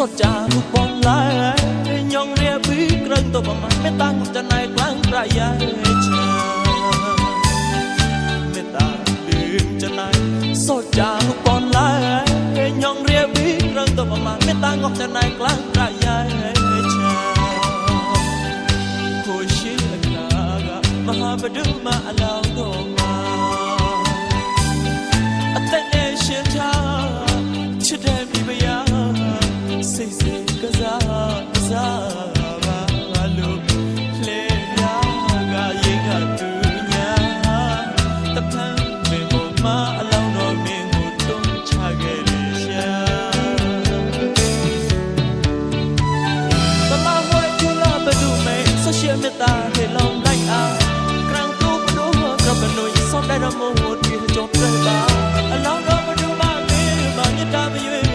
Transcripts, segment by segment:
ดจาบุปผายองเรียบีเกรงตัวประมาไม่ตั้งจะในกลางประยายชาไม่ตั้งดื่มจะในสดจาบุปผายองเรียบีเกรงตัวประมาไม่ตั้งออกจะในกลางประยายชาโคชิลกากะมหาบดุมาลาวโดมาอัตเนชินทาชิดเดมีบยาสิสิกะซากะซาบาลุเลยากะยิงะตุญาตะพันเมโมมาอลาวโดเมงุตุมชาเกเลชาตะลาหวยจุลาบดุเมสเชียเมตาเฮลองไลอากรังตุบดุกะบนุยซอมได้ดะโมโหติจบเรบาอลาวโดบดุมาเมมาญตาเมย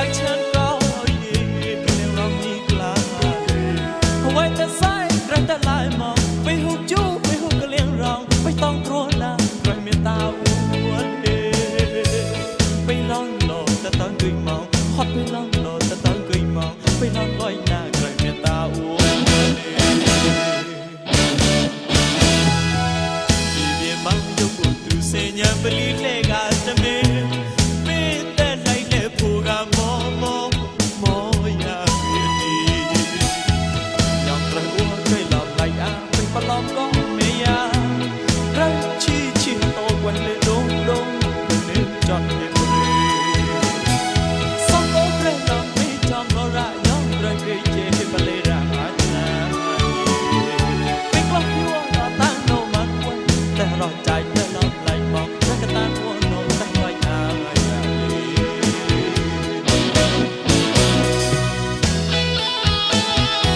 đại chân có gì cái điều lòng như là vậy ta sai ra ta lại mong vì hụt chú vì hụt cái liền rong vì tông trốn là rồi miền tao uốn đi vì lòng lộ ta tông cười mong hót vì lòng lộ ta tông cười mong vì lòng gọi là rồi miền tao uốn đi vì biển mang yêu buồn từ xe nhà beli lê gà ta mê mê tên lại lê phù gà mò mò mò ya biết đi nhọc lời uốn cây lọp lại mình bắt lọp có mê ya răng chi chi tô quanh lê đông đông nên chọn đêm bơi sóng có rê lòng mi trong nó ra nhóm răng cây chê và lê ra hát na mình có yêu là tan nô mắt quanhแต่รอใจแต่รอไหลมองรักกันตาหัวโนตั้งไว้Hãy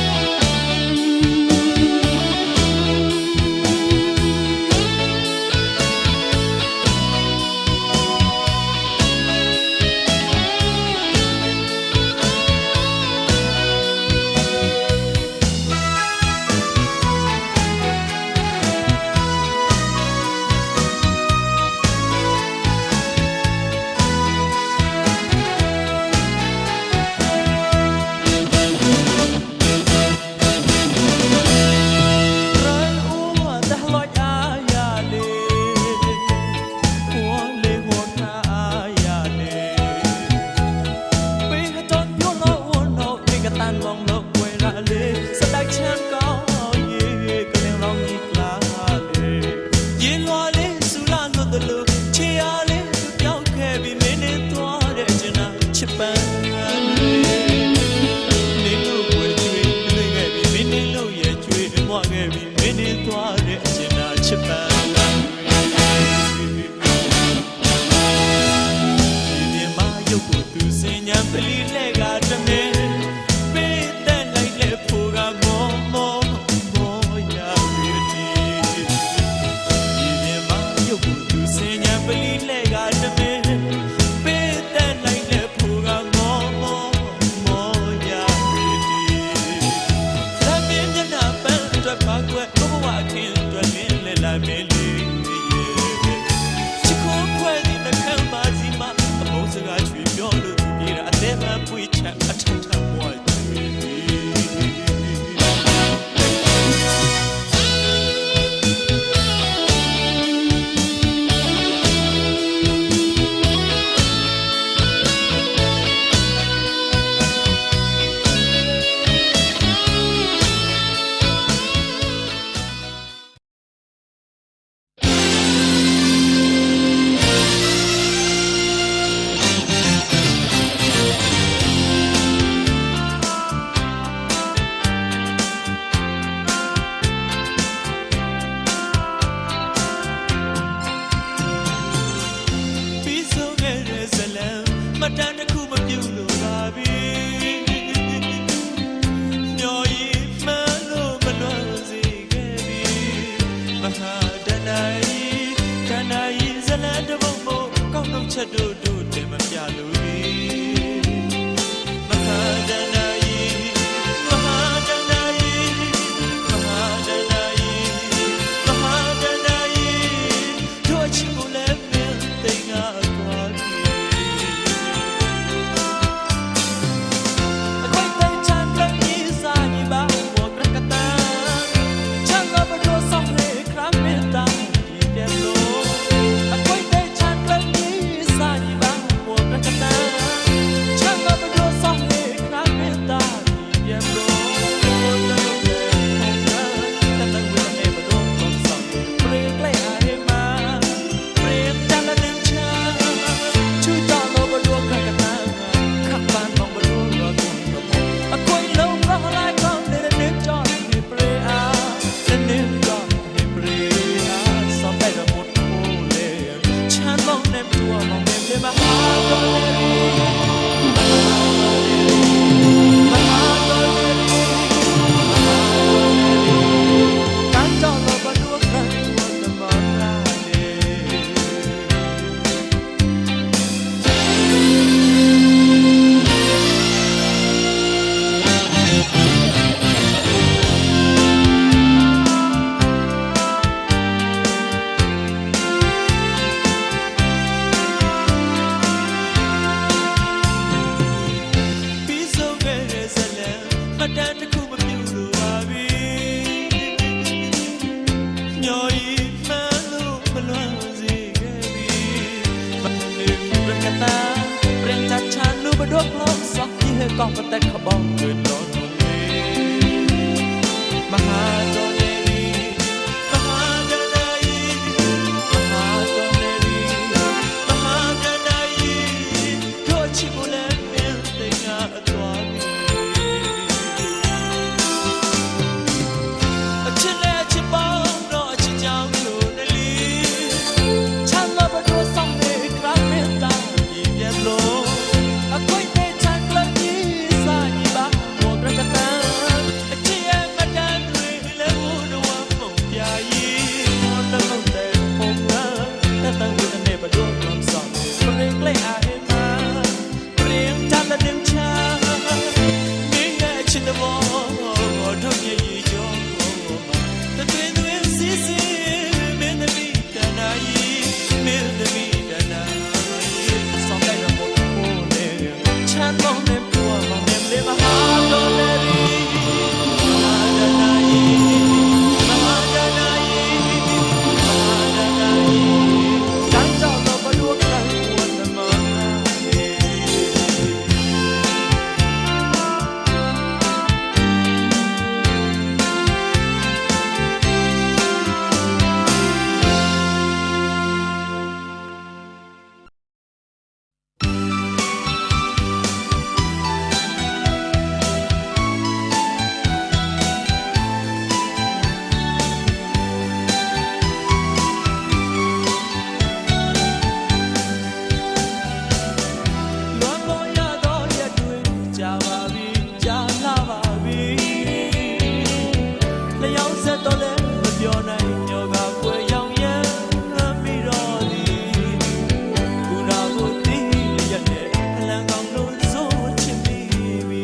subscribe cho kênh Ghiền Mì Gõ để không bỏ lỡ ကောက်ပသက်ခပေါင်းတွေလုံးလုံးမဟာတော်နေရီမဟာဒနာယီမဟာတော်နေရီမဟာဒနာယီတို့ချစ်ကိုလည်းမင်းသိငါအသွားပြီအချစ်နဲ့ချစ်ပေါင်းတော့အချစ်ကြောင့်လို့နေလီချမ်းသာဘတို့ဆောင်နေကရမင်းတာပြည့်ပြလို့အခွင့်နဲ့ချမ်းကလေးကြီးစာညီပါဘောကကတန်အချစ်ရဲ့မတန်တွေလည်းဘုဒ္ဓဝါပုံပြာကြီးမော်တော်တဲ့ပုံကတတန်ကိုနဲ့ဘတို့ကမ်းဆောင်ပရင်ကလေးအားမပရင်တတ်တဲ့ချာမင်းရဲ့ချစ်တဲ့ဘောတို့ရဲ့ရေကြောတသွင်းသွင်းစီစီမင်းသမီးတနာကြီးမင်းသမီးတနာကြီးဆောင်လိုက်တော့ဘုရားနဲ့ချမ်းမောင်းနဲ့ပူအောင်မောင်းနဲ့လေမဟာတော်လည်းရီမဟာဒနာကြီးမဟာဒနာကြီးမဟာဒနာကြီးတန်းကြောက်တော့ဘလို့ကံဝတ်သမားလွန်ပေါ်ရတော့ရက်တွေကြာပါပြီကြာလာပါပြီလျောင်းဆက်တော့လည်းမပြောနိုင်ညောကကွယ်ရောင်ရမ်းပြီးတော့ဒီခုနာကိုတီးရက်နဲ့အလံကောင်းလို့စိုးချစ်ပြီးပြီ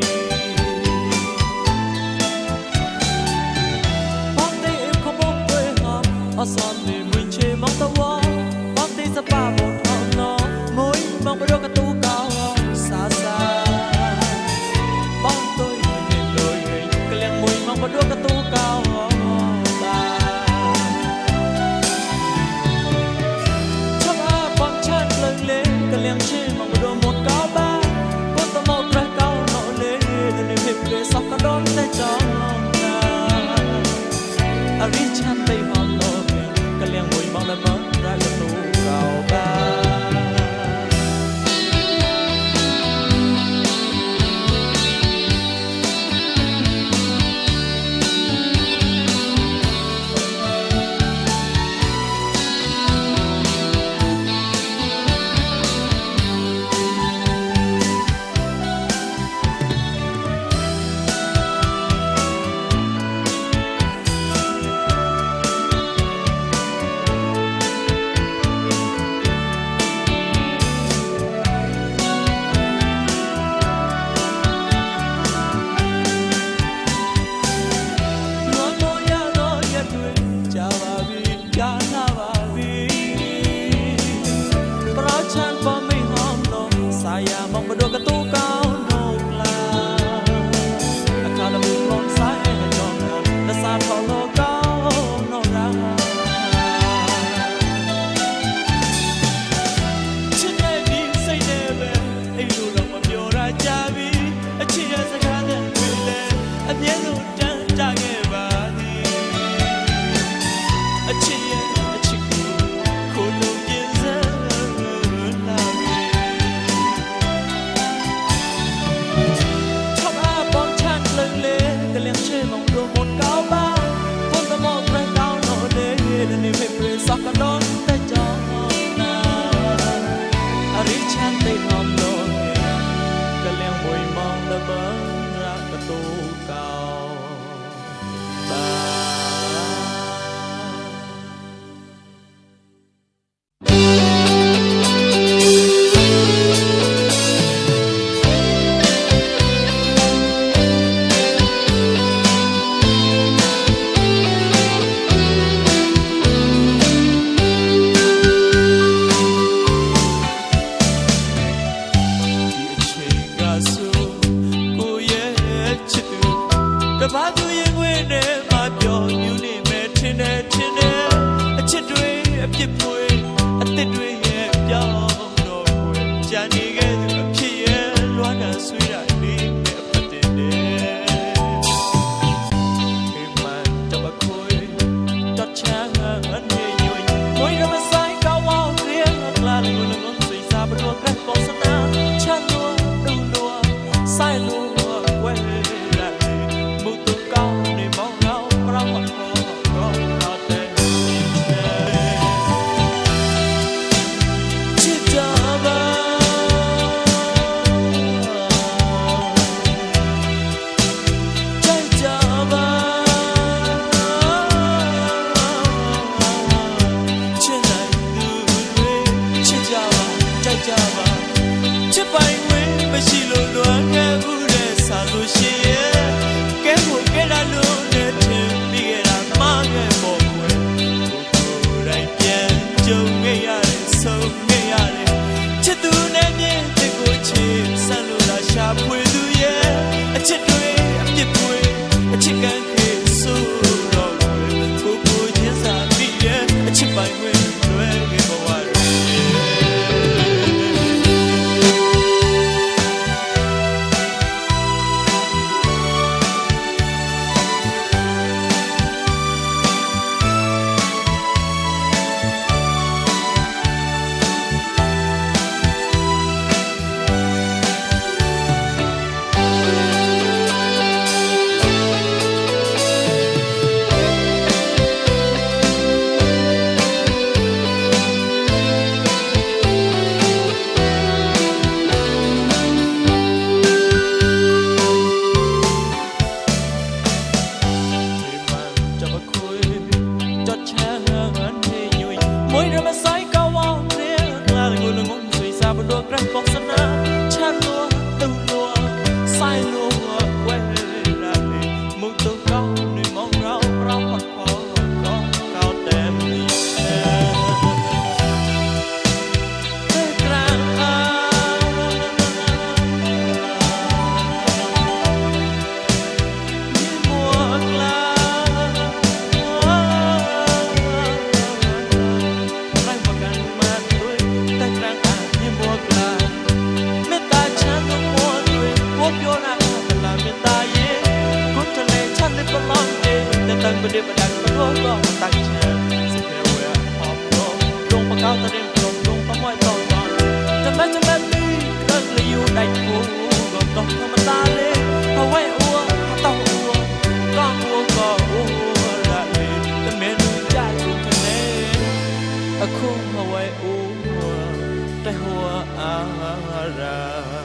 ဘောင်းတဲ့ခမုတ်တွေဟာအစောနေဝင်ချေမောင်းတော့ဘောင်းတဲ့စပါဘောထောင်းတော့မွေးမောင်းဘရောကတူကောင်းစာစာဘောင်းတို့ရဲ့လို့ရင်ကလျံမွေးမောင်းဘရောကတူကောင်းတာချမဘောင်းချန်လုံလေကလျံချေမောင်းဘရောမတ်ကောင်းပါကိုတမောက်ရကောင်းတော့လေတဲ့ဖြစ်ပြေစကတော့တဲ့ကြောင်းအရိချန်တေဟောလို့ကလျံမွေးမောင်းလည်းမရကတူကောင်းပါလွန်ပေါ်ရတော့ရက်တွေကြာပါပြီကြာလာပါပြီပရောချန်ပေါ်မိဟောင်းတော့စာရမောင်ဘတို့ကတူကောင်းတော့လာအခါလည်းဘုံဆိုင်ရကြောင်းလက်စားထော်တော့ကောင်းတော့ရာချစ်တဲ့ဒီစိတ်နဲ့ပဲအဲ့လိုတော့မပြောရကြပြီအချစ်ရစကားနဲ့တွေ့လဲအမြဲဆုံးတန်းကြခဲ့ပါသည်အချစ်ရဲ့အချစ်ကိုခိုးလို့ပြင်းစလာပြီချမဘောင်းချန်လုံလေကလျံချေမောင်တို့မတ်ကောင်းပါဘုံတမောက်ရကောင်းတော့လေတဲ့နေဖြစ်ပြေစကတော့တဲ့ကြောင်းနာအရိချန်တေဟောလို့ကလျံမွေမောင်လည်းမရကတူကောင်းပါတပါသူရင်ခွင်နဲ့မပြောမြူနေမယ်ထင်တယ်အချစ်တွေအပြစ်ပွေအသစ်တွေရဲ့ပြောင်းတော့ွယ်ကြာနေခဲ့သူအဖြစ်ရဲ့လွမ်းတာဆွေးတာလေး ချစ်ပိုင်ခွင့်လွယ်ခဲ့ဘဝတွေအခုမဝဲဦးတဟောအာရာ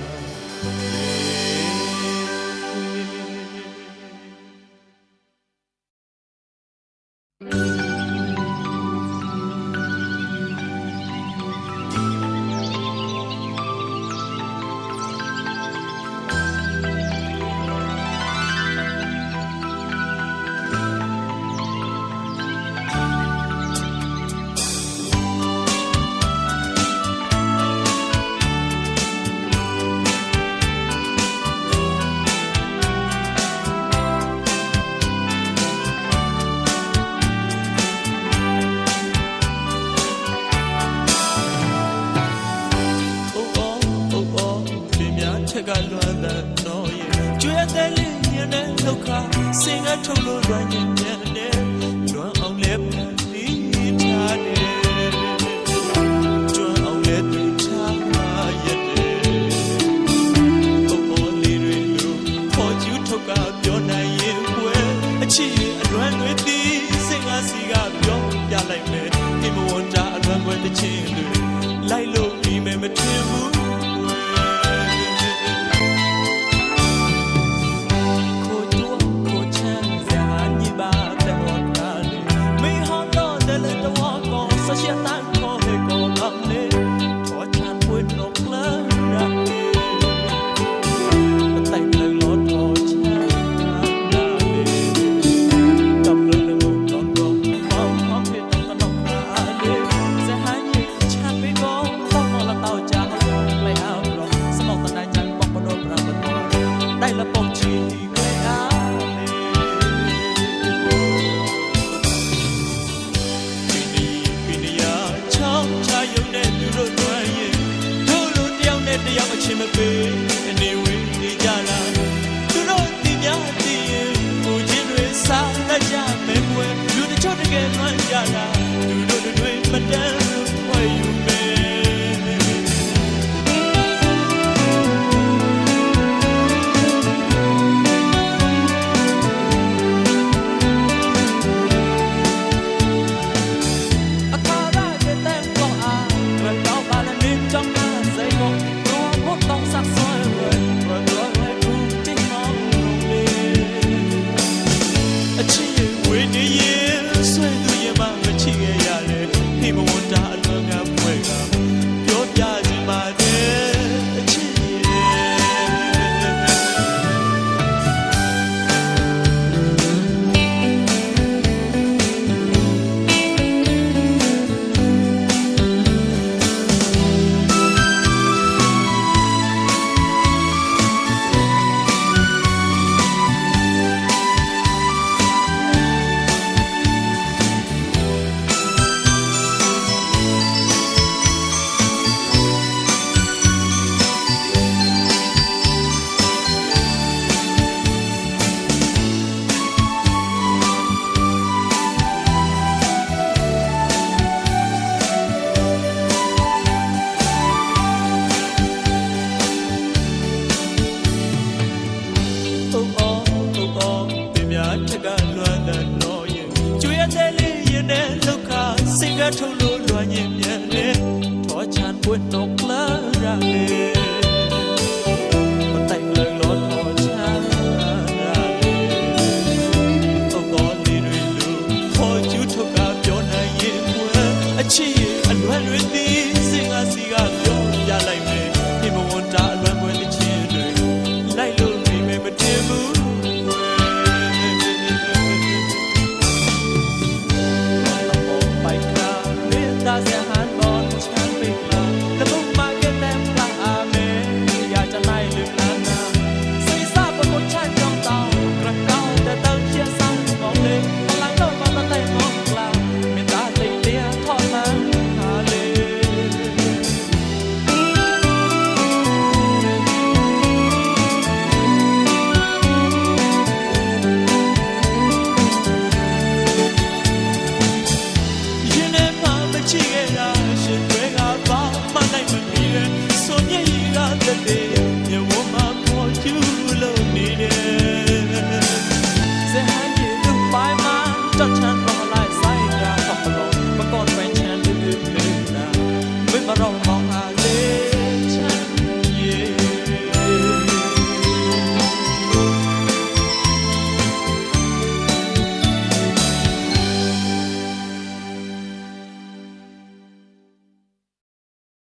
လို့လွှမ်းညင်မြန်လေထောချန်ပွင့်တော့ကလာရချစ်အလွယ်လွယ်သည်စင်ကစီကပြောပြလိုက်